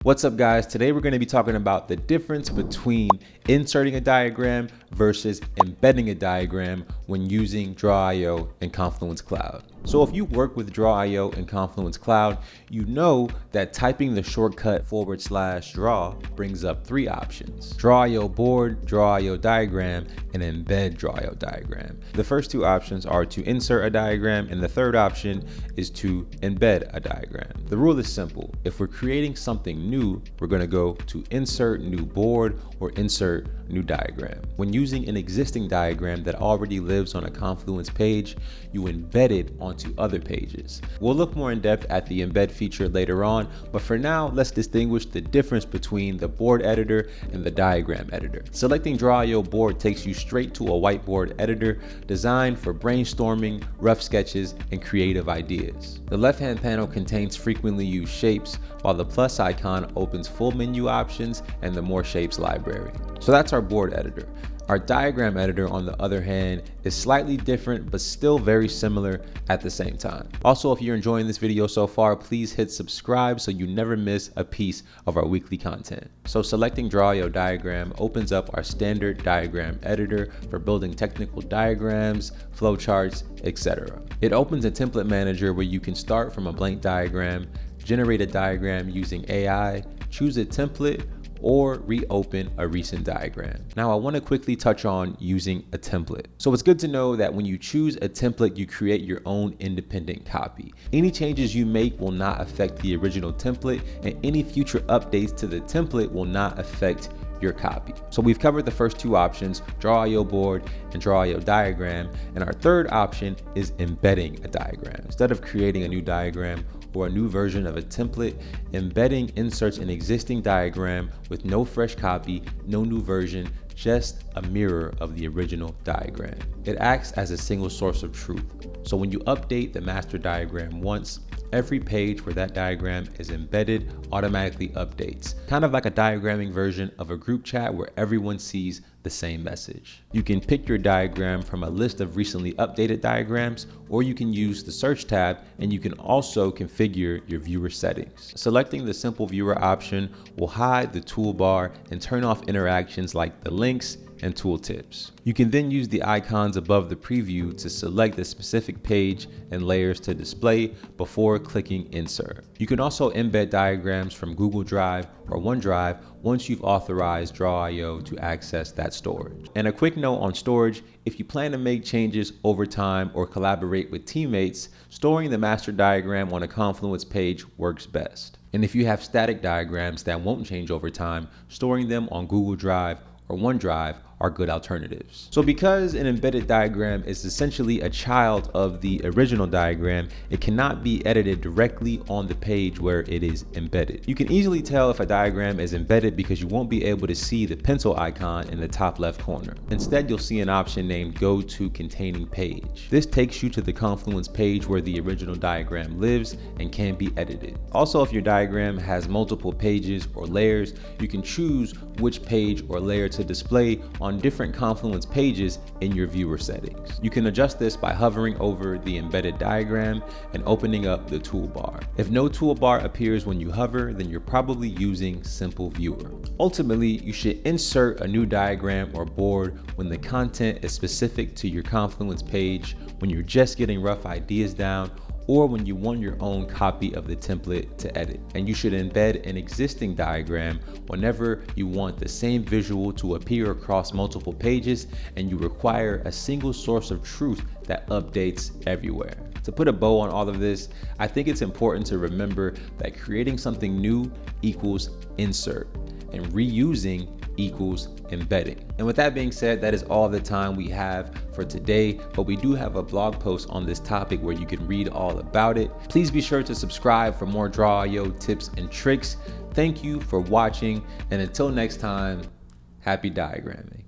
What's up, guys? Today we're going to be talking about the difference between inserting a diagram versus embedding a diagram when using Draw.io and Confluence Cloud. So if you work with Draw.io and Confluence Cloud, you know that typing the shortcut /draw brings up three options: Draw.io board, Draw.io diagram, and embed Draw.io diagram. The first two options are to insert a diagram, and the third option is to embed a diagram. The rule is simple. If we're creating something new, we're going to go to insert new board or insert new diagram. When using an existing diagram that already lives on a Confluence page, you embed it onto other pages. We'll look more in depth at the embed feature later on, but for now, let's distinguish the difference between the board editor and the diagram editor. Selecting Draw.io board takes you straight to a whiteboard editor designed for brainstorming, rough sketches, and creative ideas. The left-hand panel contains frequently used shapes, while the plus icon opens full menu options and the More Shapes library. So that's our board editor. Our diagram editor, on the other hand, is slightly different but still very similar at the same time. Also, if you're enjoying this video so far, please hit subscribe so you never miss a piece of our weekly content. So selecting Draw.io diagram opens up our standard diagram editor for building technical diagrams, flowcharts, etc. It opens a template manager where you can start from a blank diagram, generate a diagram using AI, choose a template, or reopen a recent diagram. Now I want to quickly touch on using a template. So it's good to know that when you choose a template, you create your own independent copy. Any changes you make will not affect the original template, and any future updates to the template will not affect your copy. So we've covered the first two options, Draw.io board and Draw.io diagram, and our third option is embedding a diagram. Instead of creating a new diagram or a new version of a template, embedding inserts an existing diagram with no fresh copy, no new version, just a mirror of the original diagram. It acts as a single source of truth. So when you update the master diagram once, every page where that diagram is embedded automatically updates, kind of like a diagramming version of a group chat where everyone sees the same message. You can pick your diagram from a list of recently updated diagrams, or you can use the search tab, and you can also configure your viewer settings. Selecting the simple viewer option will hide the toolbar and turn off interactions like the links and tooltips. You can then use the icons above the preview to select the specific page and layers to display before clicking insert. You can also embed diagrams from Google Drive or OneDrive once you've authorized Draw.io to access that storage. And a quick note on storage: if you plan to make changes over time or collaborate with teammates, storing the master diagram on a Confluence page works best. And if you have static diagrams that won't change over time, storing them on Google Drive or OneDrive are good alternatives. So because an embedded diagram is essentially a child of the original diagram, it cannot be edited directly on the page where it is embedded. You can easily tell if a diagram is embedded because you won't be able to see the pencil icon in the top left corner. Instead, you'll see an option named Go to Containing Page. This takes you to the Confluence page where the original diagram lives and can be edited. Also, if your diagram has multiple pages or layers, you can choose which page or layer to display on different Confluence pages in your viewer settings. You can adjust this by hovering over the embedded diagram and opening up the toolbar. If no toolbar appears when you hover, then you're probably using Simple Viewer. Ultimately, you should insert a new diagram or board when the content is specific to your Confluence page, when you're just getting rough ideas down, or when you want your own copy of the template to edit. And you should embed an existing diagram whenever you want the same visual to appear across multiple pages and you require a single source of truth that updates everywhere. To put a bow on all of this, I think it's important to remember that creating something new equals insert, and reusing equals embedding. And with that being said, that is all the time we have for today, but we do have a blog post on this topic where you can read all about it. Please be sure to subscribe for more Draw.io tips and tricks. Thank you for watching, and until next time, happy diagramming.